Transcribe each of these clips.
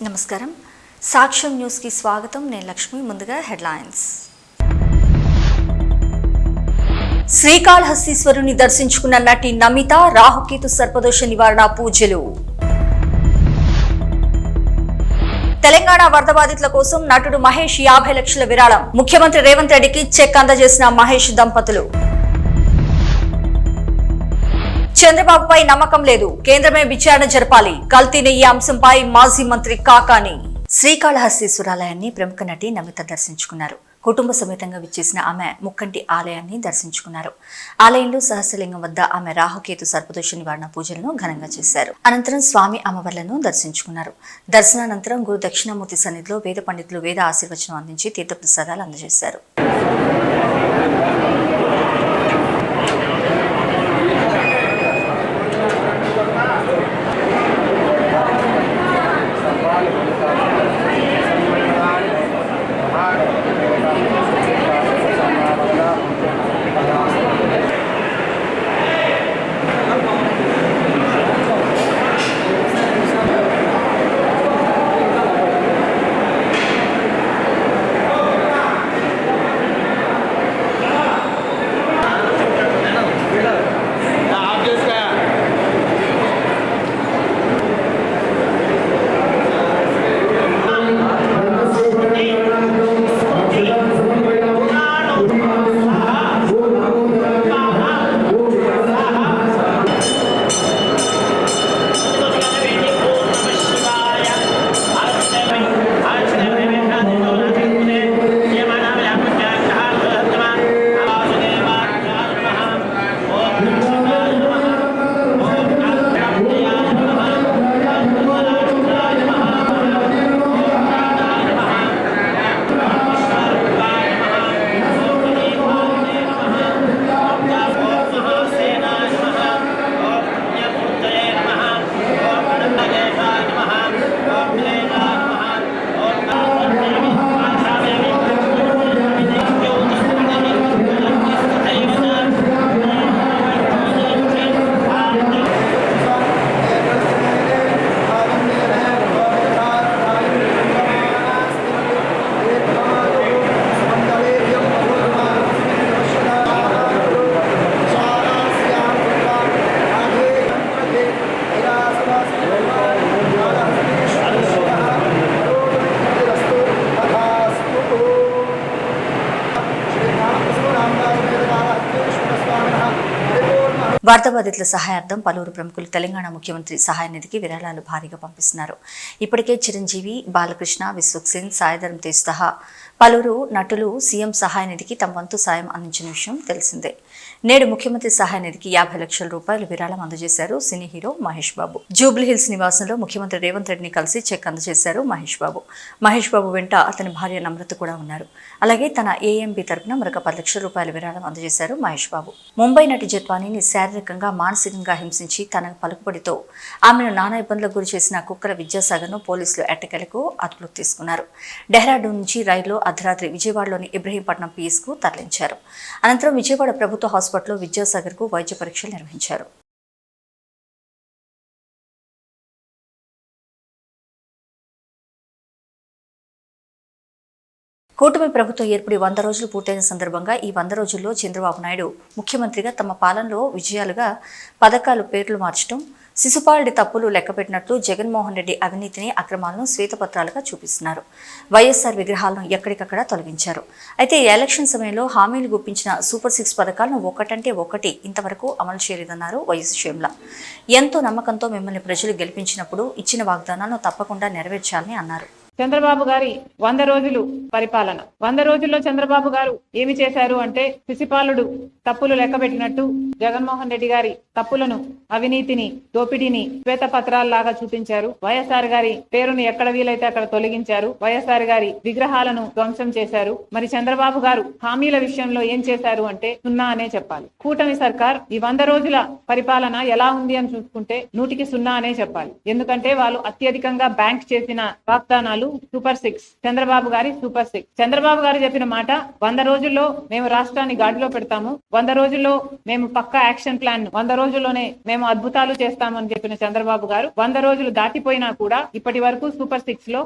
నమస్కారం. సాక్ష్యం న్యూస్ కి స్వాగతం. నేను లక్ష్మి. ముందుగా హెడ్లైన్స్. శ్రీకాళహస్తీశ్వరుని దర్శించుకున్న నటి నమిత, రాహుకేతు సర్పదోష నివారణ పూజలు. తెలంగాణ వరద బాధితుల కోసం నటుడు మహేష్ 50 లక్షల విరాళం. ముఖ్యమంత్రి రేవంత్ రెడ్డికి చెక్ అందజేసిన మహేష్ దంపతులు. చంద్రబాబుపై నమ్మకం లేదు, కేంద్రమే విచారణ జరపాలి. కల్తీని ఈ అంశంపై మాజీ మంత్రి కాకాని. శ్రీకాళహస్తీశ్వరాలయాన్ని ప్రముఖ నటి నమిత దర్శించుకున్నారు. కుటుంబ సమేతంగా విచ్చేసిన ఆమె ముక్కంటి ఆలయాన్ని దర్శించుకున్నారు. ఆలయంలో సహస్రలింగం వద్ద ఆమె రాహుకేతు సర్పదోష నివారణ పూజలను ఘనంగా చేశారు. అనంతరం స్వామి అమ్మవార్లను దర్శించుకున్నారు. దర్శనానంతరం గురు దక్షిణామూర్తి సన్నిధిలో వేద పండితులు వేద ఆశీర్వచనం అందించి తీర్థప్రసాదాలు అందజేశారు. వరద బాధితుల సహాయార్థం పలువురు ప్రముఖులు తెలంగాణ ముఖ్యమంత్రి సహాయ నిధికి విరాళాలు భారీగా పంపిస్తున్నారు. ఇప్పటికే చిరంజీవి, బాలకృష్ణ, విశ్వక్ సేన్, సాయిధరం తేజ్ సహా పలువురు నటులు సీఎం సహాయ నిధికి తమ వంతు సాయం అందించిన విషయం తెలిసిందే. నేడు ముఖ్యమంత్రి సహాయ నిధికి 50 లక్షల రూపాయలు విరాళం అందజేశారు సినీ హీరో మహేష్ బాబు. జూబ్లీహిల్స్ నివాసంలో ముఖ్యమంత్రి రేవంత్ రెడ్డిని కలిసి చెక్ అందజేశారు మహేష్ బాబు. మహేష్ బాబు వెంట అతని భార్య నమ్రత కూడా ఉన్నారు. అలాగే తన ఏఎంబీ తరపున మరొక 10 లక్షల రూపాయల విరాళం అందజేశారు మహేష్ బాబు. ముంబై నటి జత్వానీని శారీరకంగా, మానసికంగా హింసించి తన పలుకుబడితో ఆమెను నానా ఇబ్బందులకు గురి చేసిన కుక్కల విద్యాసాగర్ను పోలీసులు ఎట్టకేలకు అదుపులోకి తీసుకున్నారు. డెహ్రాడూన్ నుంచి రైల్లో అర్ధరాత్రి విజయవాడలోని ఇబ్రహీంపట్నం పిఎస్కు తరలించారు. అనంతరం విజయవాడ ప్రభుత్వ హాస్పిటల్లో విద్యాసాగర్కు వైద్య పరీక్షలు నిర్వహించారు. కూటమి ప్రభుత్వం ఏర్పడి 100 రోజులు పూర్తయిన సందర్భంగా ఈ 100 రోజుల్లో చంద్రబాబు నాయుడు ముఖ్యమంత్రిగా తమ పాలనలో విజయాలుగా పథకాలు పేర్లు మార్చడం, శిశుపాలుడి తప్పులు లెక్కపెట్టినట్లు జగన్మోహన్ రెడ్డి అవినీతిని, అక్రమాలను శ్వేతపత్రాలుగా చూపిస్తున్నారు. వైఎస్ఆర్ విగ్రహాలను ఎక్కడికక్కడ తొలగించారు. అయితే ఎలక్షన్ సమయంలో హామీలు గుప్పించిన సూపర్ 6 పథకాలను ఒకటంటే ఒకటి ఇంతవరకు అమలు చేయలేదన్నారు వైఎస్ షర్మిల. ఎంతో నమ్మకంతో మిమ్మల్ని ప్రజలు గెలిపించినప్పుడు ఇచ్చిన వాగ్దానాలను తప్పకుండా నెరవేర్చాలని అన్నారు. చంద్రబాబు గారి 100 రోజులు పరిపాలన. 100 రోజుల్లో చంద్రబాబు గారు ఏమి చేశారు అంటే, శిశుపాలుడు తప్పులు లెక్కబెట్టినట్టు జగన్మోహన్ రెడ్డి గారి తప్పులను, అవినీతిని, దోపిడీని శ్వేతపత్రాల్లాగా చూపించారు. వైఎస్ఆర్ గారి పేరును ఎక్కడ వీలైతే అక్కడ తొలగించారు. వైఎస్ఆర్ గారి విగ్రహాలను ధ్వంసం చేశారు. మరి చంద్రబాబు గారు హామీల విషయంలో ఏం చేశారు అంటే 0 అనే చెప్పాలి. కూటమి సర్కార్ ఈ 100 రోజుల పరిపాలన ఎలా ఉంది అని చూసుకుంటే 100కి 0 అనే చెప్పాలి. ఎందుకంటే వాళ్ళు అత్యధికంగా బ్యాంక్ చేసిన వాగ్దానాలు అసలు సూపర్ 6 చంద్రబాబు గారి సూపర్ 6. చంద్రబాబు గారు చెప్పిన మాట 100 రోజుల్లో మేము రాష్ట్రాన్ని గాడిలో పెడతాము, 100 రోజుల్లో మేము పక్కా యాక్షన్ ప్లాన్ 100 రోజుల్లోనే మేము అద్భుతాలు చేస్తామని చెప్పిన చంద్రబాబు గారు 100 రోజులు దాటిపోయినా కూడా ఇప్పటి వరకు సూపర్ 6 లో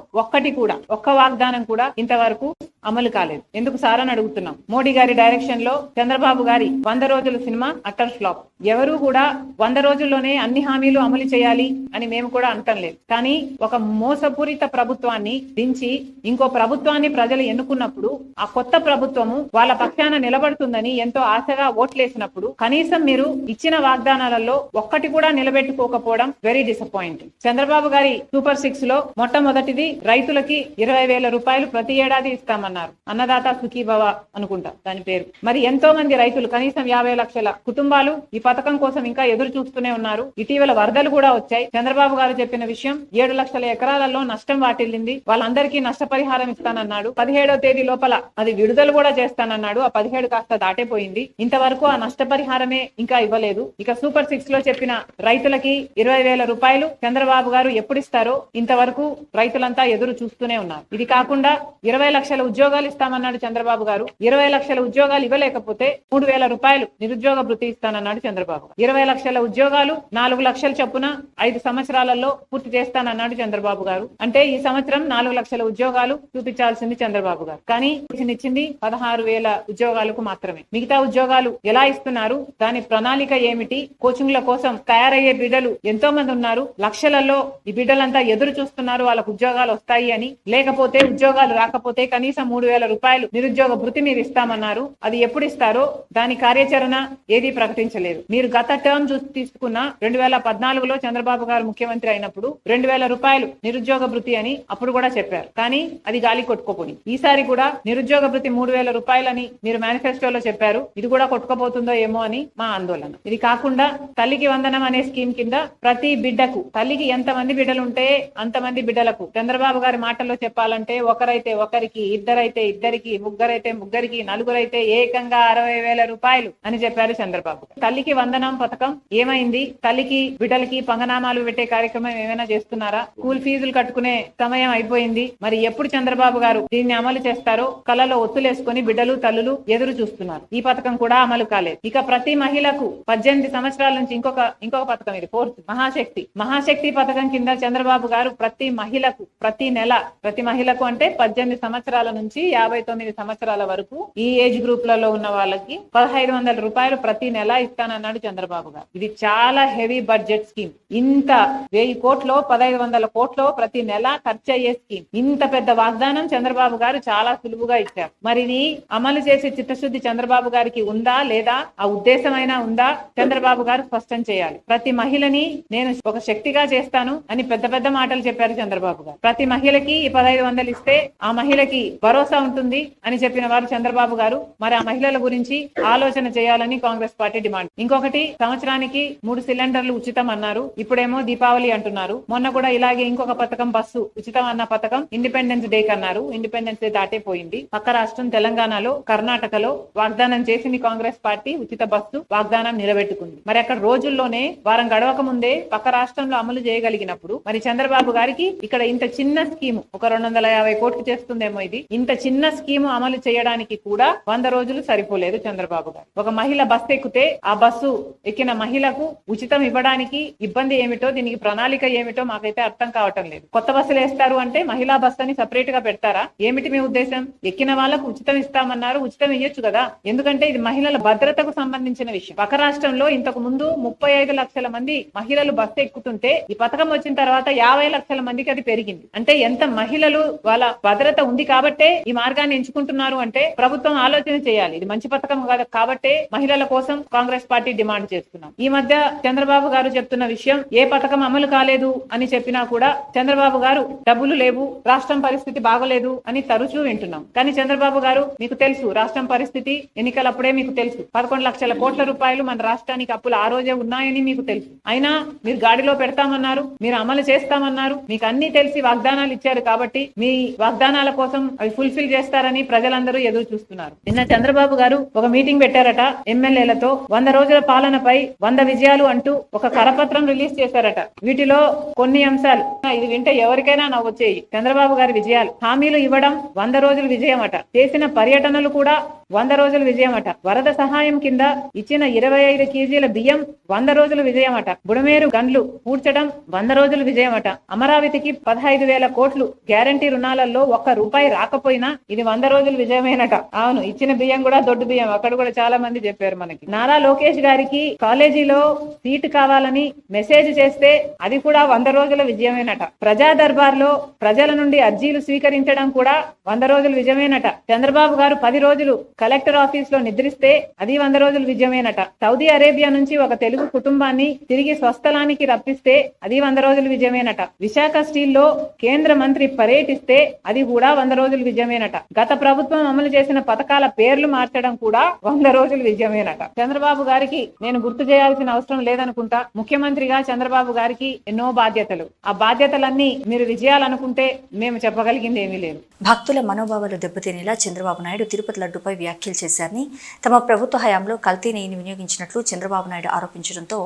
ఒక్క వాగ్దానం కూడా ఇంతవరకు అమలు కాలేదు. ఎందుకు సార్ అని అడుగుతున్నాం. మోడీ గారి డైరెక్షన్ లో చంద్రబాబు గారి 100 రోజుల సినిమా అటర్ ఫ్లాప్. ఎవరు కూడా 100 రోజుల్లోనే అన్ని హామీలు అమలు చేయాలి అని మేము కూడా అంటం లేదు. కానీ ఒక మోసపూరిత ప్రభుత్వాన్ని దించి ఇంకో ప్రభుత్వాన్ని ప్రజలు ఎన్నుకున్నప్పుడు ఆ కొత్త ప్రభుత్వము వాళ్ళ పక్షాన నిలబడుతుందని ఎంతో ఆశగా ఓట్లేసినప్పుడు కనీసం మీరు ఇచ్చిన వాగ్దానాలలో ఒక్కటి కూడా నిలబెట్టుకోకపోవడం వెరీ డిసప్పాయింటింగ్. చంద్రబాబు గారి సూపర్ 6 లో మొట్టమొదటిది రైతులకి 20,000 రూపాయలు ప్రతి ఏడాది ఇస్తామన్నారు. అన్నదాత సుఖీభవ అనుకుంటా దాని పేరు. మరి ఎంతో మంది రైతులు కనీసం 50 లక్షల కుటుంబాలు ఈ పథకం కోసం ఇంకా ఎదురు చూస్తూనే ఉన్నారు. ఇటీవల వరదలు కూడా వచ్చాయి. చంద్రబాబు గారు చెప్పిన విషయం 7 లక్షల ఎకరాలలో నష్టం వాటిల్లింది, వాళ్ళందరికీ నష్టపరిహారం ఇస్తానన్నాడు. 17వ తేదీ లోపల అది విడుదల కూడా చేస్తానన్నాడు. ఆ 17 కాస్త దాటిపోయింది. ఇంతవరకు ఆ నష్టపరిహారమే ఇంకా ఇవ్వలేదు. ఇక సూపర్ 6 లో చెప్పిన రైతులకి 20,000 రూపాయలు చంద్రబాబు గారు ఎప్పుడు ఇస్తారో ఇంతవరకు రైతులంతా ఎదురు చూస్తూనే ఉన్నారు. ఇది కాకుండా 20 లక్షల ఉద్యోగాలు ఇస్తామన్నాడు చంద్రబాబు గారు. 20 లక్షల ఉద్యోగాలు ఇవ్వలేకపోతే 3,000 రూపాయలు నిరుద్యోగ భృతి ఇస్తానన్నాడు చంద్రబాబు. 20 లక్షల ఉద్యోగాలు 4 లక్షల చొప్పున 5 సంవత్సరాలలో పూర్తి చేస్తానన్నాడు చంద్రబాబు గారు. అంటే ఈ సంవత్సరం 4 లక్షల ఉద్యోగాలు చూపించాల్సింది చంద్రబాబు గారు. కానీ ఇచ్చింది 16,000 ఉద్యోగాలకు మాత్రమే. మిగతా ఉద్యోగాలు ఎలా ఇస్తున్నారు, దాని ప్రణాళిక ఏమిటి, కోచింగ్ల కోసం తయారయ్యే బిడ్డలు ఎంతో మంది ఉన్నారు. లక్షలలో ఈ బిడ్డలంతా ఎదురు చూస్తున్నారు వాళ్ళకు ఉద్యోగాలు వస్తాయి అని. లేకపోతే ఉద్యోగాలు రాకపోతే కనీసం 3,000 రూపాయలు నిరుద్యోగ భృతి మీరు ఇస్తామన్నారు. అది ఎప్పుడు ఇస్తారో దాని కార్యాచరణ ఏది ప్రకటించలేదు. మీరు గత టర్మ్ తీసుకున్న 2014లో చంద్రబాబు గారు ముఖ్యమంత్రి అయినప్పుడు 2,000 రూపాయలు నిరుద్యోగ భృతి అని అప్పుడు కూడా చెప్పారు. కానీ అది గాలి కొట్టుకోపోయింది. ఈసారి కూడా నిరుద్యోగ భృతి 3,000 రూపాయలని మీరు మేనిఫెస్టోలో చెప్పారు. ఇది కూడా కొట్టుకోపోతుందో ఏమో అని మా ఆందోళన. ఇది కాకుండా తల్లికి వందనం అనే స్కీమ్ కింద ప్రతి బిడ్డకు, తల్లికి ఎంతమంది బిడ్డలు ఉంటే అంతమంది బిడ్డలకు, చంద్రబాబు గారి మాటల్లో చెప్పాలంటే ఒకరైతే ఒకరికి, ఇద్దరైతే ఇద్దరికి, ముగ్గురైతే ముగ్గురికి, నలుగురైతే ఏకంగా 60,000 రూపాయలు అని చెప్పారు చంద్రబాబు. తల్లికి వందనం పథకం ఏమైంది? తల్లికి బిడ్డలకి పంగనామాలు పెట్టే కార్యక్రమం ఏమైనా చేస్తున్నారా? స్కూల్ ఫీజులు కట్టుకునే సమయం అయిపోయింది. మరి ఎప్పుడు చంద్రబాబు గారు దీన్ని అమలు చేస్తారో కళ్ళలో ఒత్తులేసుకుని బిడ్డలు తల్లులు ఎదురు చూస్తున్నారు. ఈ పథకం కూడా అమలు కాలేదు. ఇక ప్రతి మహిళకు 18 సంవత్సరాల నుంచి ఇంకొక పథకం, ఇది 4th మహాశక్తి పథకం కింద చంద్రబాబు గారు ప్రతి మహిళకు ప్రతి నెల, ప్రతి మహిళకు అంటే 18 సంవత్సరాల నుంచి 59 సంవత్సరాల వరకు ఈ ఏజ్ గ్రూప్లలో ఉన్న వాళ్ళకి 1,500 రూపాయలు ప్రతి నెల ఇస్తానన్నాడు చంద్రబాబు గారు. ఇది చాలా హెవీ బడ్జెట్ స్కీమ్. ఇంత 1000 కోట్లు 1,500 కోట్లు ప్రతి నెల ఖర్చు అయ్యే స్కీమ్. ఇంత పెద్ద వాగ్దానం చంద్రబాబు గారు చాలా సులువుగా ఇచ్చారు. మరి ఇది అమలు చేసే చిత్తశుద్ధి చంద్రబాబు గారికి ఉందా లేదా, ఆ ఉద్దేశమైనా ఉందా, చంద్రబాబు గారు స్పష్టం చేయాలి. ప్రతి మహిళని నేను ఒక శక్తిగా చేస్తాను అని పెద్ద పెద్ద మాటలు చెప్పారు చంద్రబాబు గారు. ప్రతి మహిళకి ఈ 1,500 ఇస్తే ఆ మహిళకి భరోసా ఉంటుంది అని చెప్పిన వారు చంద్రబాబు గారు. మరి ఆ మహిళల గురించి ఆలోచన చేయాలని కాంగ్రెస్ పార్టీ డిమాండ్. ఇంకొకటి, సంవత్సరానికి 3 సిలిండర్లు ఉచితం అన్నారు. ఇప్పుడేమో దీపావళి అంటున్నారు. మొన్న కూడా ఇలాగే ఇంకొక పథకం, బస్సు ఉచితం అన్న పథకం ఇండిపెండెన్స్ డే కన్నారు. ఇండిపెండెన్స్ డే దాటిపోయింది. పక్క రాష్ట్రం తెలంగాణలో, కర్ణాటకలో వాగ్దానం చేసింది కాంగ్రెస్ పార్టీ. ఉచిత బస్సు వాగ్దానం నిలబెట్టుకుంది. మరి అక్కడ రోజుల్లోనే, వారం గడవక ముందే పక్క రాష్ట్రంలో అమలు చేయగలిగినప్పుడు మరి చంద్రబాబు గారికి ఇక్కడ ఇంత చిన్న స్కీము, ఒక 250 కోట్లు చేస్తుందేమో ఇది, ఇంత చిన్న స్కీము అమలు చేయడానికి కూడా 100 రోజులు సరిపోలేదు చంద్రబాబు గారు. ఒక మహిళ బస్సు ఎక్కితే ఆ బస్సు ఎక్కిన మహిళకు ఉచితం ఇవ్వడానికి ఇబ్బంది ఏమిటో, దీనికి ప్రణాళిక ఏమిటో మాకైతే అర్థం కావటం లేదు. కొత్త బస్సులు వేస్తారు అంటే మహిళా బస్సు అని సపరేట్ గా పెడతారా? ఏమిటి మీ ఉద్దేశం? ఎక్కిన వాళ్ళకు ఉచితం ఇస్తామన్నారు, ఉచితం ఇయ్యొచ్చు కదా. ఎందుకంటే ఇది మహిళల భద్రతకు సంబంధించిన విషయం. పక్క రాష్ట్రంలో ఇంతకు ముందు 35 లక్షల మంది మహిళలు బస్సు ఎక్కుతుంటే ఈ పథకం వచ్చిన తర్వాత 50 లక్షల మందికి అది పెరిగింది. అంటే ఎంత మహిళలు వాళ్ళ భద్రత ఉంది కాబట్టే ఈ మార్గాన్ని ఎంచుకుంటున్నారు అంటే ప్రభుత్వం ఆలోచన చేయాలి. ఇది మంచి పథకం కాదు కాబట్టే మహిళల కోసం కాంగ్రెస్ పార్టీ డిమాండ్ చేస్తున్నాం. ఈ మధ్య చంద్రబాబు గారు చెప్తున్న విషయం, ఏ పథకం అమలు కాలేదు అని చెప్పినా కూడా చంద్రబాబు గారు డబ్బులు లేవు, రాష్ట్రం పరిస్థితి బాగోలేదు అని తరచూ వింటున్నాం. కానీ చంద్రబాబు గారు, మీకు తెలుసు రాష్ట్రం పరిస్థితి, ఎన్నికలప్పుడే మీకు తెలుసు 11 లక్షల కోట్ల రూపాయలు మన రాష్ట్రానికి అప్పులు ఆ రోజే ఉన్నాయని మీకు తెలుసు. అయినా మీరు గాడిలో పెడతామన్నారు, మీరు అమలు చేస్తామన్నారు, మీకు అన్ని తెలిసి వాగ్దానాలు ఇచ్చారు కాబట్టి మీ వాగ్దానాల కోసం అవి ఫుల్ఫిల్ చేస్తారని ప్రజలందరూ ఎదురు చూస్తున్నారు. నిన్న చంద్రబాబు గారు ఒక మీటింగ్ పెట్టారట ఎమ్మెల్యేలతో. 100 రోజుల పాలనపై 100 విజయాలు అంటూ ఒక కరపత్రం రిలీజ్ చేశారట. వీటిలో కొన్ని అంశాలు ఇది వింటే ఎవరికైనా నవ్వొచ్చేయి. చంద్రబాబు గారి విజయాలు: హామీలు ఇవ్వడం 100 రోజుల విజయమట. చేసిన పర్యటనలు కూడా 100 రోజుల విజయమట. వరద సహాయం కింద ఇచ్చిన 25 కేజీల బియ్యం 100 రోజుల విజయమట. బుడమేరు గన్లు పూడ్చడం 100 రోజుల విజయమట. అమరావతికి 15,000 కోట్లు గ్యారంటీ రుణాలలో ₹1 రాకపోయినా ఇది 100 రోజుల విజయమేనట. అవును, ఇచ్చిన బియ్యం కూడా దొడ్డు బియ్యం. అక్కడ కూడా చాలా మంది చెప్పారు మనకి. నారా లోకేష్ గారికి కాలేజీలో సీటు కావాలని మెసేజ్ చేస్తే అది కూడా 100 రోజుల విజయమేనట. ప్రజా దర్బార్ లో ప్రజల నుండి అర్జీలు స్వీకరించడం కూడా 100 రోజుల విజయమేనట. చంద్రబాబు గారు 10 రోజులు కలెక్టర్ ఆఫీస్ లో నిద్రిస్తే అది 100 రోజుల విజయమేనట. సౌదీ అరేబియా నుంచి ఒక తెలుగు కుటుంబాన్ని తిరిగి స్వస్థలానికి రప్పిస్తే అది 100 రోజుల విజయమేనట. విశాఖ స్టీల్ లో కేంద్ర మంత్రి పర్యటిస్తే అది కూడా 100 రోజుల విజయమేనట. గత ప్రభుత్వం అమలు చేసిన పథకాల పేర్లు మార్చడం కూడా 100 రోజుల విజయమేనట. చంద్రబాబు గారికి నేను గుర్తు చేయాల్సిన అవసరం లేదనుకుంటా. ముఖ్యమంత్రిగా చంద్రబాబు గారికి ఎన్నో బాధ్యతలు. ఆ బాధ్యతలన్నీ మీరు విజయాలనుకుంటే మేము చెప్పగలిగింది ఏమీ లేదు. భక్తుల మనోభావాలు దెబ్బతినేలా చంద్రబాబు నాయుడు తిరుపతి లడ్డుపై వ్యాఖ్యలు చేశారని, తమ ప్రభుత్వ హయాంలో కల్తీ నెయ్యిని వినియోగించినట్లు చంద్రబాబు నాయుడు ఆరోపించడంతో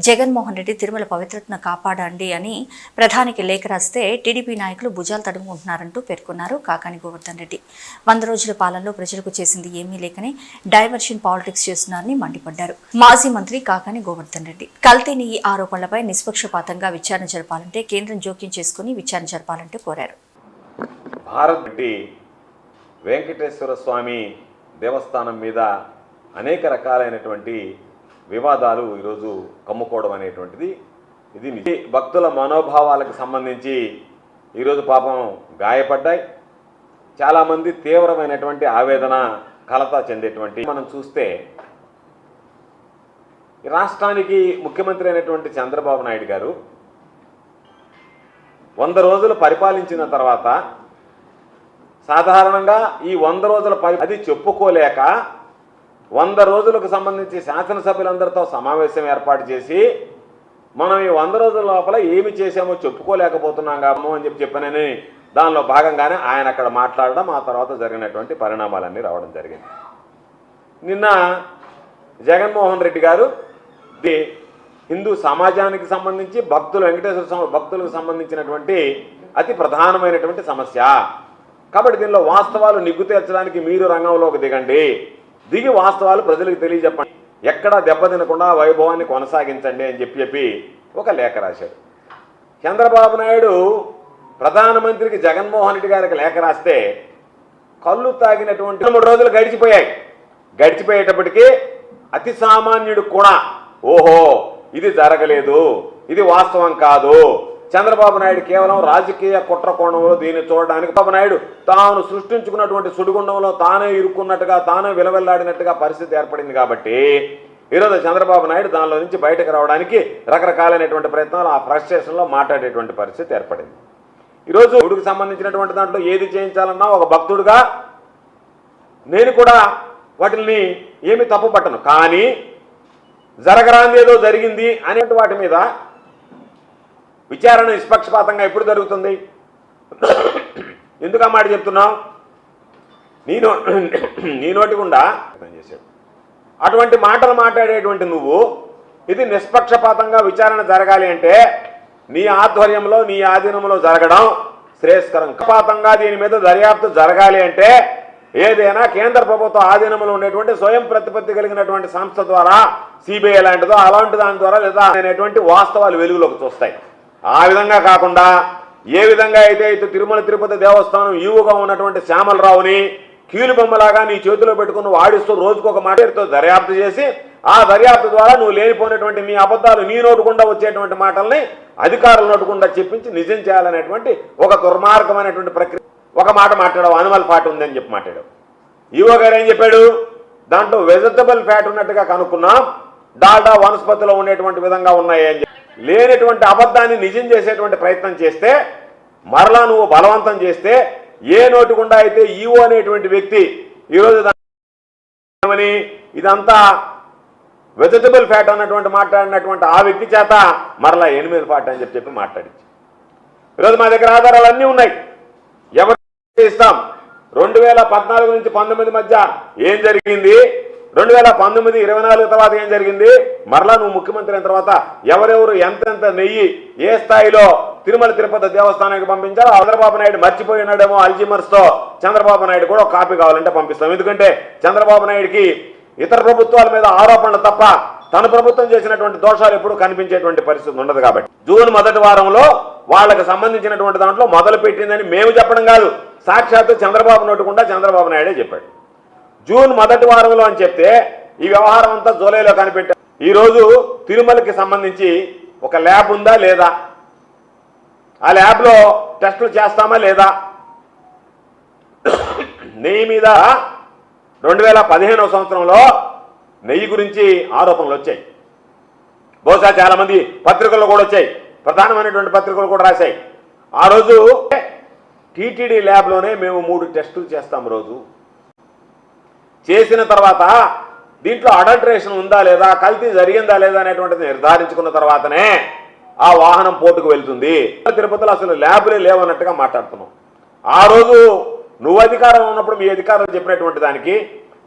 జగన్మోహన్ రెడ్డి తిరుమల పవిత్రతను కాపాడండి అని ప్రధానికి లేఖ రాస్తే టీడీపీ నాయకులు భుజాలు తడుముకుంటున్నారంటూ పేర్కొన్నారు కాకాని గోవర్ధన్ రెడ్డి. 100 రోజుల పాలనలో ప్రజలకు చేసింది ఏమీ లేకనే డైవర్షన్ పాలిటిక్స్ చేస్తున్నారని మండిపడ్డారు. మాజీ మంత్రి కాకాని గోవర్ధన్ రెడ్డి కల్తీ నెయ్యి ఆరోపణలపై నిష్పక్షపాతంగా విచారణ జరపాలంటే కేంద్రం జోక్యం చేసుకుని విచారణ జరపాలంటూ కోరారు. భారత్ వెంకటేశ్వర స్వామి దేవస్థానం మీద అనేక రకాలైనటువంటి వివాదాలు ఈరోజు కమ్ముకోవడం అనేటువంటిది ఇది భక్తుల మనోభావాలకు సంబంధించి ఈరోజు పాపం గాయపడ్డాయి. చాలామంది తీవ్రమైనటువంటి ఆవేదన కలత చెందేటువంటి మనం చూస్తే రాష్ట్రానికి ముఖ్యమంత్రి అయినటువంటి చంద్రబాబు నాయుడు గారు 100 రోజులు పరిపాలించిన తర్వాత సాధారణంగా ఈ 100 రోజుల అది చెప్పుకోలేక 100 రోజులకు సంబంధించి శాసనసభ్యులందరితో సమావేశం ఏర్పాటు చేసి మనం ఈ 100 రోజుల లోపల ఏమి చేసామో చెప్పుకోలేకపోతున్నాం కాము అని చెప్పానని దానిలో భాగంగానే ఆయన అక్కడ మాట్లాడడం, ఆ తర్వాత జరిగినటువంటి పరిణామాలన్నీ రావడం జరిగింది. నిన్న జగన్మోహన్ రెడ్డి గారు హిందూ సమాజానికి సంబంధించి వెంకటేశ్వర భక్తులకు సంబంధించినటువంటి అతి ప్రధానమైనటువంటి సమస్య కాబట్టి దీనిలో వాస్తవాలు నిగ్గు తీర్చడానికి మీరు రంగంలోకి దిగి వాస్తవాలు ప్రజలకు తెలియజెప్పండి, ఎక్కడా దెబ్బతినకుండా వైభవాన్ని కొనసాగించండి అని చెప్పి ఒక లేఖ రాశాడు. చంద్రబాబు నాయుడు ప్రధానమంత్రికి జగన్మోహన్ రెడ్డి గారికి లేఖ రాస్తే కళ్ళు తాగినటువంటి 3 రోజులు గడిచిపోయేటప్పటికీ అతి సామాన్యుడు కూడా ఓహో ఇది జరగలేదు, ఇది వాస్తవం కాదు, చంద్రబాబు నాయుడు కేవలం రాజకీయ కుట్ర కోణంలో దీన్ని చూడడానికి బాబు నాయుడు తాను సృష్టించుకున్నటువంటి సుడిగుండంలో తానే ఇరుక్కున్నట్టుగా తానే విలవెల్లాడినట్టుగా పరిస్థితి ఏర్పడింది. కాబట్టి ఈరోజు చంద్రబాబు నాయుడు దానిలో నుంచి బయటకు రావడానికి రకరకాలైనటువంటి ప్రయత్నాలు ఆ ఫ్రస్ట్రేషన్లో మాట్లాడేటువంటి పరిస్థితి ఏర్పడింది. ఈరోజు దేవుడికి సంబంధించినటువంటి దాంట్లో ఏది చేయించాలన్నా ఒక భక్తుడుగా నేను కూడా వాటిని ఏమి తప్పు పట్టను, కానీ జరగరాంది ఏదో జరిగింది అనేటువంటి వాటి మీద విచారణ నిష్పక్షపాతంగా ఎప్పుడు జరుగుతుంది? ఎందుకు ఆ మాట చెప్తున్నావు? నీ నోటి గుండా చేశాడు అటువంటి మాటలు మాట్లాడేటువంటి నువ్వు ఇది నిష్పక్షపాతంగా విచారణ జరగాలి అంటే నీ ఆధ్వర్యంలో నీ ఆధీనంలో జరగడం శ్రేయస్కరం. పక్షపాతంగా దీని మీద దర్యాప్తు జరగాలి అంటే ఏదైనా కేంద్ర ప్రభుత్వ ఆధీనంలో ఉండేటువంటి స్వయం ప్రతిపత్తి కలిగినటువంటి సంస్థ ద్వారా సిబిఐ లాంటిదో అలాంటి దాని ద్వారా లేదా అనేటువంటి వాస్తవాలు వెలుగులోకి చూస్తాయి. ఆ విధంగా కాకుండా ఏ విధంగా అయితే తిరుమల తిరుపతి దేవస్థానం ఈవుగా ఉన్నటువంటి శ్యామలరావుని కీలుబొమ్మలాగా నీ చేతిలో పెట్టుకుని వాడిస్తూ రోజుకొక మాటతో దర్యాప్తు చేసి ఆ దర్యాప్తు ద్వారా నువ్వు లేనిపోయినటువంటి నీ అబద్ధాలు నీ నోటుకుండా వచ్చేటువంటి మాటల్ని అధికారుల నోటుకుండా చెప్పించి నిజం చేయాలనేటువంటి ఒక దుర్మార్గమైనటువంటి ప్రక్రియ. ఒక మాట మాట్లాడావు, అనిమల్ ఫ్యాట్ ఉందని చెప్పి మాట్లాడావు. ఈవో గారు ఏం చెప్పాడు? దాంట్లో వెజిటబుల్ ఫ్యాట్ ఉన్నట్టుగా కనుక్కున్నాం, డాల్డా వనస్పతిలో ఉండేటువంటి విధంగా ఉన్నాయి అని చెప్పి లేనటువంటి అబద్ధాన్ని నిజం చేసేటువంటి ప్రయత్నం చేస్తే మరలా నువ్వు బలవంతం చేస్తే ఏ నోటుకుండా అయితే ఈవో అనేటువంటి వ్యక్తి ఈరోజు ఇదంతా వెజిటబుల్ ఫ్యాట్ అన్నటువంటి మాట్లాడినటువంటి ఆ వ్యక్తి చేత మరలా ఎనిమిది ఫ్యాట్ అని చెప్పి మాట్లాడించి ఈరోజు మా దగ్గర ఆధారాలు అన్నీ ఉన్నాయి. ఎవరు ఇస్తాం? 2014 నుంచి 19 మధ్య ఏం జరిగింది, 2019, 24 తర్వాత ఏం జరిగింది, మరలా నువ్వు ముఖ్యమంత్రి అయిన తర్వాత ఎవరెవరు ఎంతెంత నెయ్యి ఏ స్థాయిలో తిరుమల తిరుపతి దేవస్థానానికి పంపించారో చంద్రబాబు నాయుడు మర్చిపోయినాడేమో అల్జీమర్స్ తో. చంద్రబాబు నాయుడు కూడా ఒక కాపీ కావాలంటే పంపిస్తాం. ఎందుకంటే చంద్రబాబు నాయుడికి ఇతర ప్రభుత్వాల మీద ఆరోపణలు తప్ప తన ప్రభుత్వం చేసినటువంటి దోషాలు ఎప్పుడూ కనిపించేటువంటి పరిస్థితి ఉండదు. కాబట్టి జూన్ మొదటి వారంలో వాళ్ళకి సంబంధించినటువంటి దాంట్లో మొదలు పెట్టిందని మేము చెప్పడం కాదు, సాక్షాత్తు చంద్రబాబు నోటుకుండా చంద్రబాబు నాయుడే చెప్పాడు. జూన్ మొదటి వారంలో అని చెప్తే ఈ వ్యవహారం అంతా జూలైలో కనిపెట్టారు. ఈరోజు తిరుమలకి సంబంధించి ఒక ల్యాబ్ ఉందా లేదా, ఆ ల్యాబ్లో టెస్టులు చేస్తామా లేదా, నెయ్యి మీద 2015 సంవత్సరంలో నెయ్యి గురించి ఆరోపణలు వచ్చాయి. బహుశా చాలామంది పత్రికల్లో కూడా వచ్చాయి, ప్రధానమైనటువంటి పత్రికలు కూడా రాశాయి. ఆ రోజు టీటీడీ ల్యాబ్లోనే మేము 3 టెస్టులు చేస్తాం. రోజు చేసిన తర్వాత దీంట్లో అడల్టరేషన్ ఉందా లేదా, కల్తీ జరిగిందా లేదా అనేటువంటిది నిర్ధారించుకున్న తర్వాతనే ఆ వాహనం పోర్టుకు వెళ్తుంది. తిరుపతిలో అసలు ల్యాబులే లేవన్నట్టుగా మాట్లాడుతున్నాం. ఆ రోజు నువ్వు అధికారం ఉన్నప్పుడు మీ అధికారులు చెప్పినటువంటి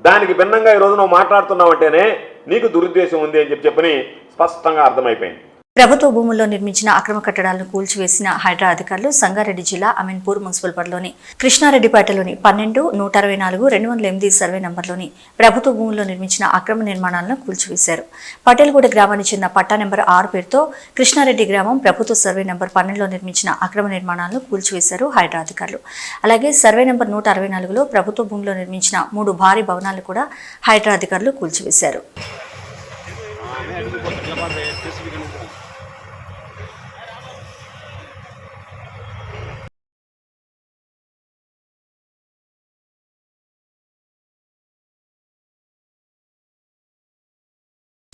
దానికి భిన్నంగా ఈరోజు నువ్వు మాట్లాడుతున్నావు అంటేనే నీకు దురుద్దేశం ఉంది అని చెప్పని స్పష్టంగా అర్థమైపోయింది. ప్రభుత్వ భూముల్లో నిర్మించిన అక్రమ కట్టడాలను కూల్చివేసిన హైడ్రా అధికారులు సంగారెడ్డి జిల్లా అమీన్పూర్ మున్సిపల్ పరిధిలోని కృష్ణారెడ్డిపేటలోని 12, 164, 208 సర్వే నంబర్లోని ప్రభుత్వ భూముల్లో నిర్మించిన అక్రమ నిర్మాణాలను కూల్చివేశారు. పటేల్గూడ గ్రామానికి చెందిన పట్టా నెంబర్ 6 పేరుతో కృష్ణారెడ్డి గ్రామం ప్రభుత్వ సర్వే నంబర్ 12లో నిర్మించిన అక్రమ నిర్మాణాలను కూల్చివేశారు హైడ్రా అధికారులు. అలాగే సర్వే నంబర్ 164లో ప్రభుత్వ భూమిలో నిర్మించిన 3 భారీ భవనాలు కూడా హైడ్రా అధికారులు కూల్చివేశారు.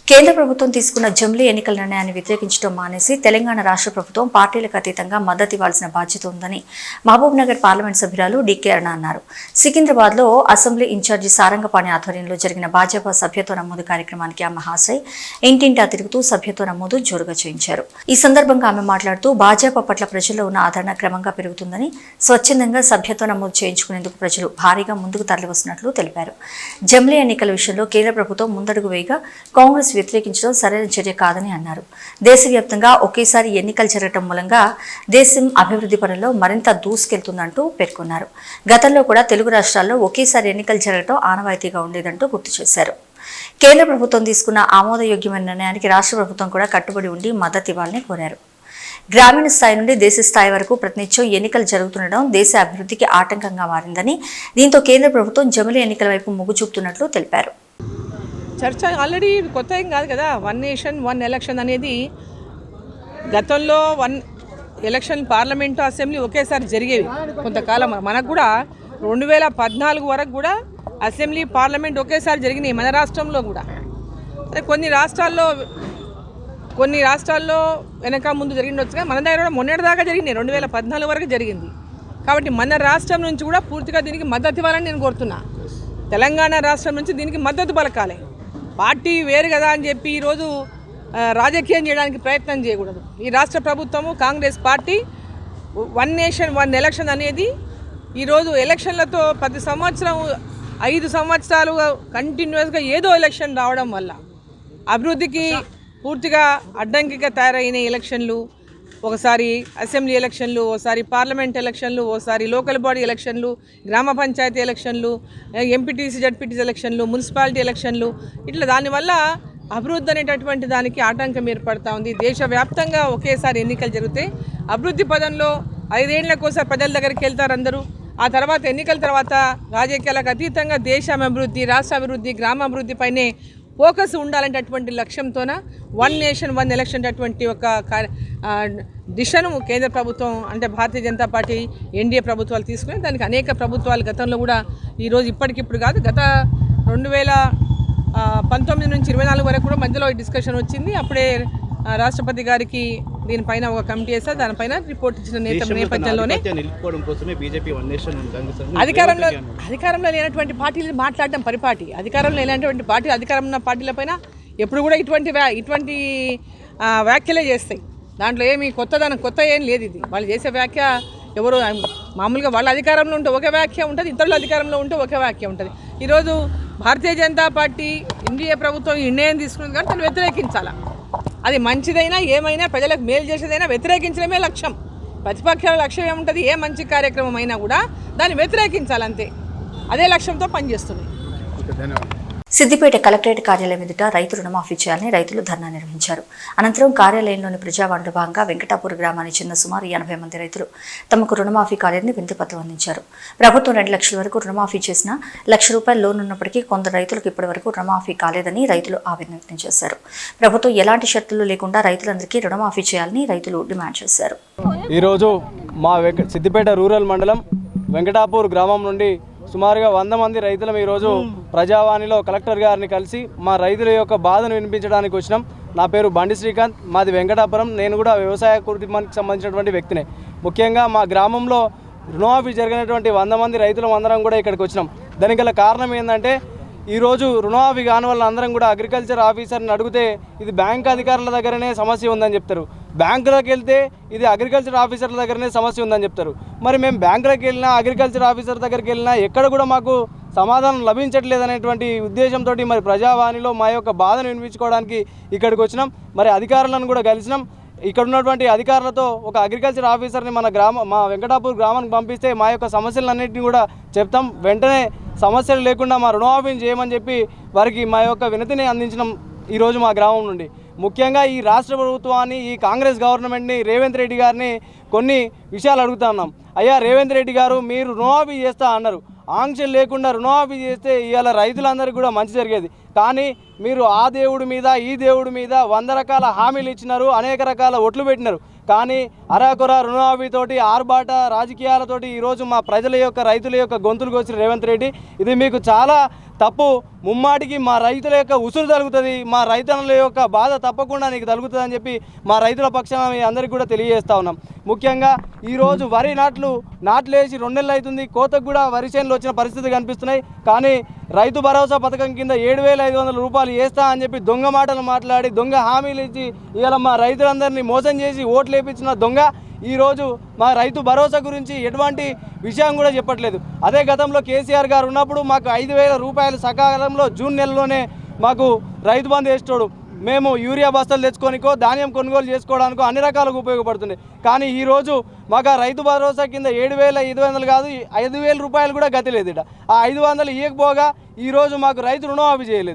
కేంద్ర ప్రభుత్వం తీసుకున్న జమిలీ ఎన్నికల నిర్ణయాన్ని వ్యతిరేకించడం మానేసి తెలంగాణ రాష్ట్ర ప్రభుత్వం పార్టీలకు అతీతంగా మద్దతు ఇవ్వాల్సిన బాధ్యత ఉందని మహబూబ్నగర్ పార్లమెంట్ సభ్యురాలు డీకే అరుణ అన్నారు. సికింద్రాబాద్లో అసెంబ్లీ ఇన్ఛార్జి సారంగపాణి ఆధ్వర్యంలో జరిగిన భాజపా సభ్యత్వ నమోదు కార్యక్రమానికి ఆమె హాజరై ఇంటింటా తిరుగుతూ సభ్యత్వ నమోదు జోరుగా చేయించారు. ఈ సందర్భంగా ఆమె మాట్లాడుతూ భాజపా పట్ల ప్రజల్లో ఉన్న ఆదరణ క్రమంగా పెరుగుతుందని, స్వచ్ఛందంగా సభ్యత్వ నమోదు చేయించుకునేందుకు ప్రజలు భారీగా ముందుకు తరలివస్తున్నట్లు తెలిపారు. జమిలీ ఎన్నికల విషయంలో కేంద్ర ప్రభుత్వం ముందడుగు వేయగా కాంగ్రెస్ వ్యతిరేకించడం సరైన చర్య కాదని అన్నారు. దేశవ్యాప్తంగా ఒకేసారి ఎన్నికలు జరగడం మూలంగా దేశం అభివృద్ధి పనుల్లో మరింత దూసుకెళ్తుందంటూ పేర్కొన్నారు. గతంలో కూడా తెలుగు రాష్ట్రాల్లో ఒకేసారి ఎన్నికలు జరగడం ఆనవాయితీగా ఉండేదంటూ గుర్తు చేశారు. కేంద్ర ప్రభుత్వం తీసుకున్న ఆమోదయోగ్యమైన నిర్ణయానికి రాష్ట్ర ప్రభుత్వం కూడా కట్టుబడి ఉండి మద్దతు ఇవ్వాలని కోరారు. గ్రామీణ స్థాయి నుండి దేశ స్థాయి వరకు ప్రతినిత్యం ఎన్నికలు జరుగుతుండడం దేశ అభివృద్ధికి ఆటంకంగా మారిందని, దీంతో కేంద్ర ప్రభుత్వం జమిలీ ఎన్నికల వైపు మొగ్గు చూపుతున్నట్లు తెలిపారు. చర్చ ఆల్రెడీ కొత్త ఏం కాదు కదా. 1 నేషన్ 1 ఎలక్షన్ అనేది గతంలో 1 ఎలక్షన్ పార్లమెంటు అసెంబ్లీ ఒకేసారి జరిగేవి కొంతకాలం. మనకు కూడా 2014 వరకు కూడా అసెంబ్లీ పార్లమెంట్ ఒకేసారి జరిగినాయి మన రాష్ట్రంలో కూడా. కొన్ని రాష్ట్రాల్లో వెనక ముందు జరిగిండొచ్చుగా, మన దగ్గర కూడా మొన్నటిదాకా జరిగినాయి. 2014 వరకు జరిగింది. కాబట్టి మన రాష్ట్రం నుంచి కూడా పూర్తిగా దీనికి మద్దతు ఇవ్వాలని నేను కోరుతున్నా. తెలంగాణ రాష్ట్రం నుంచి దీనికి మద్దతు పలకాలి. పార్టీ వేరు కదా అని చెప్పి ఈరోజు రాజకీయం చేయడానికి ప్రయత్నం చేయకూడదు. ఈ రాష్ట్ర ప్రభుత్వము కాంగ్రెస్ పార్టీ 1 నేషన్ 1 ఎలక్షన్ అనేది ఈరోజు ఎలక్షన్లతో ప్రతి సంవత్సరం 5 సంవత్సరాలు కంటిన్యూస్గా ఏదో ఎలక్షన్ రావడం వల్ల అభివృద్ధికి పూర్తిగా అడ్డంకిగా తయారైన ఎలక్షన్లు, ఒకసారి అసెంబ్లీ ఎలక్షన్లు, ఒకసారి పార్లమెంట్ ఎలక్షన్లు, ఒకసారి లోకల్ బాడీ ఎలక్షన్లు, గ్రామ పంచాయతీ ఎలక్షన్లు, ఎంపీటీసీ జడ్పీటీసీ ఎలక్షన్లు, మున్సిపాలిటీ ఎలక్షన్లు, ఇట్లా దానివల్ల అభివృద్ధి అనేటటువంటి దానికి ఆటంకం ఏర్పడుతూ ఉంది. దేశవ్యాప్తంగా ఒకేసారి ఎన్నికలు జరిగితే అభివృద్ధి పదంలో 5 ఏళ్లకోసారి ప్రజల దగ్గరికి వెళ్తారు అందరూ. ఆ తర్వాత ఎన్నికల తర్వాత రాజకీయాలకు అతీతంగా దేశం అభివృద్ధి, రాష్ట్ర అభివృద్ధి, గ్రామ అభివృద్ధి పైనే ఫోకస్ ఉండాలనేటటువంటి లక్ష్యంతోన 1 నేషన్ 1 ఎలక్షన్ అటువంటి ఒక దిశను కేంద్ర ప్రభుత్వం అంటే భారతీయ జనతా పార్టీ ఎన్డీఏ ప్రభుత్వాలు తీసుకుని దానికి అనేక ప్రభుత్వాలు గతంలో కూడా ఈరోజు ఇప్పటికిప్పుడు కాదు, గత 2019 నుంచి 24 వరకు కూడా మధ్యలో డిస్కషన్ వచ్చింది. అప్పుడే రాష్ట్రపతి గారికి దీనిపైన ఒక కమిటీ వేస్తారు, దానిపైన రిపోర్ట్ ఇచ్చిన నేపథ్యంలోనే అధికారంలో లేనటువంటి పార్టీలు మాట్లాడడం పరిపాటి. అధికారంలో లేనటువంటి పార్టీలు అధికారంలో ఉన్న పార్టీలపైన ఎప్పుడు కూడా ఇటువంటి వ్యాఖ్యలే చేస్తాయి. దాంట్లో ఏమి కొత్త ఏం లేదు. ఇది వాళ్ళు చేసే వ్యాఖ్య ఎవరు మామూలుగా వాళ్ళ అధికారంలో ఉంటే ఒక వ్యాఖ్య ఉంటుంది, ఇతరుల అధికారంలో ఉంటే ఒక వ్యాఖ్య ఉంటుంది. ఈరోజు భారతీయ జనతా పార్టీ ఎన్డీఏ ప్రభుత్వం ఈ నిర్ణయం తీసుకున్నది కానీ దాన్ని వ్యతిరేకించాలా. అది మంచిదైనా ఏమైనా ప్రజలకు మేలు చేసేదైనా వ్యతిరేకించడమే లక్ష్యం. ప్రతిపక్షాల లక్ష్యం ఏముంటుంది? ఏ మంచి కార్యక్రమం అయినా కూడా దాన్ని వ్యతిరేకించాలంతే. అదే లక్ష్యంతో పనిచేస్తుంది. సిద్దిపేట కలెక్టరేట్ కార్యాలయం ఎదుట రైతు రుణమాఫీ చేయాలని రైతులు ధర్నా నిర్వహించారు. అనంతరం కార్యాలయంలోని ప్రజావాణిలో భాగంగా వెంకటాపూర్ గ్రామానికి చెందిన సుమారు 80 మంది రైతులు తమకు రుణమాఫీ కాలేదని వినతిపత్రం అందించారు. ప్రభుత్వం 2 లక్షల వరకు రుణమాఫీ చేసినా ₹1,00,000 లోన్ ఉన్నప్పటికీ కొందరు రైతులకు ఇప్పటి వరకు రుణమాఫీ కాలేదని రైతులు ఆవేదన వ్యక్తం చేశారు. ప్రభుత్వం ఎలాంటి షరతులు లేకుండా రైతులందరికీ రుణమాఫీ చేయాలని రైతులు డిమాండ్ చేశారు. ఈరోజు మా సిద్దిపేట రూరల్ మండలం వెంకటాపూర్ గ్రామం నుండి సుమారుగా 100 మంది రైతులం ఈరోజు ప్రజావాణిలో కలెక్టర్ గారిని కలిసి మా రైతుల యొక్క బాధను వినిపించడానికి వచ్చినాం. నా పేరు బండి శ్రీకాంత్, మాది వెంకటాపురం. నేను కూడా వ్యవసాయ కుటుంబానికి సంబంధించినటువంటి వ్యక్తినే. ముఖ్యంగా మా గ్రామంలో రుణమాఫీ జరిగినటువంటి 100 మంది రైతులం అందరం కూడా ఇక్కడికి వచ్చినాం. దానికి గల కారణం ఏంటంటే ఈరోజు రుణమాఫీ కాని వాళ్ళ అందరం కూడా అగ్రికల్చర్ ఆఫీసర్ని అడిగితే ఇది బ్యాంక్ అధికారుల దగ్గరనే సమస్య ఉందని చెప్తారు. బ్యాంకులోకి వెళ్తే ఇది అగ్రికల్చర్ ఆఫీసర్ల దగ్గరనే సమస్య ఉందని చెప్తారు. మరి మేము బ్యాంకులోకి వెళ్ళినా అగ్రికల్చర్ ఆఫీసర్ దగ్గరికి వెళ్ళినా ఎక్కడ కూడా మాకు సమాధానం లభించట్లేదు అనేటువంటి ఉద్దేశంతో మరి ప్రజావాణిలో మా యొక్క బాధను వినిపించుకోవడానికి ఇక్కడికి వచ్చినాం. మరి అధికారులను కూడా కలిసినాం. ఇక్కడ ఉన్నటువంటి అధికారులతో ఒక అగ్రికల్చర్ ఆఫీసర్ని మా వెంకటాపూర్ గ్రామానికి పంపిస్తే మా యొక్క సమస్యలన్నింటినీ కూడా చెప్తాం. వెంటనే సమస్యలు లేకుండా మా రుణమాఫీని చేయమని చెప్పి వారికి మా యొక్క వినతిని అందించడం ఈరోజు మా గ్రామం నుండి. ముఖ్యంగా ఈ రాష్ట్ర ప్రభుత్వాన్ని, ఈ కాంగ్రెస్ గవర్నమెంట్ని, రేవంత్ రెడ్డి గారిని కొన్ని విషయాలు అడుగుతా ఉన్నాం. అయ్యా రేవంత్ రెడ్డి గారు, మీరు రుణమాఫీ చేస్తా అన్నారు. ఆంక్షలు లేకుండా రుణమాఫీ చేస్తే ఇవాళ రైతులందరికీ కూడా మంచి జరిగేది. కానీ మీరు ఆ దేవుడి మీద ఈ దేవుడి మీద 100 రకాల హామీలు ఇచ్చినారు, అనేక రకాల ఒట్లు పెట్టినారు. కానీ అరాకొర రుణమాఫీతోటి ఆర్భాట రాజకీయాలతోటి ఈరోజు మా ప్రజల యొక్క రైతుల యొక్క గొంతులకు వచ్చిన రేవంత్ రెడ్డి, ఇది మీకు చాలా తప్పు. ముమ్మాటికి మా రైతుల యొక్క ఉసురు తగులుతుంది, మా రైతుల యొక్క బాధ తప్పకుండా నీకు తగులుతుంది అని చెప్పి మా రైతుల పక్షాన మీ అందరికీ కూడా తెలియజేస్తూ ఉన్నాం. ముఖ్యంగా ఈరోజు వరి నాట్లేసి 2 నెలలు అవుతుంది. కోతకు కూడా వరి చేనులు వచ్చిన పరిస్థితి కనిపిస్తున్నాయి. కానీ రైతు భరోసా పథకం కింద 7,500 రూపాయలు వేస్తా అని చెప్పి దొంగ మాటలు మాట్లాడి దొంగ హామీలు ఇచ్చి ఇవాళ మా రైతులందరినీ మోసం చేసి ఓట్లు వేయించిన దొంగ ఈరోజు మా రైతు భరోసా గురించి ఎటువంటి విషయం కూడా చెప్పట్లేదు. అదే గతంలో కేసీఆర్ గారు ఉన్నప్పుడు మాకు 5,000 రూపాయలు సకాలంలో జూన్ నెలలోనే మాకు రైతు బంధు వేస్తాడు. మేము యూరియా బస్తాలు తెచ్చుకోనికో ధాన్యం కొనుగోలు చేసుకోవడానికో అన్ని రకాలుగా ఉపయోగపడుతుంది. కానీ ఈరోజు మాకు రైతు భరోసా కింద 7,500 కాదు 5,000 రూపాయలు కూడా గతి లేదు. ఆ 500 ఇవ్వకపోగా ఈరోజు మాకు రైతు రుణమాఫీ చేయలేదు.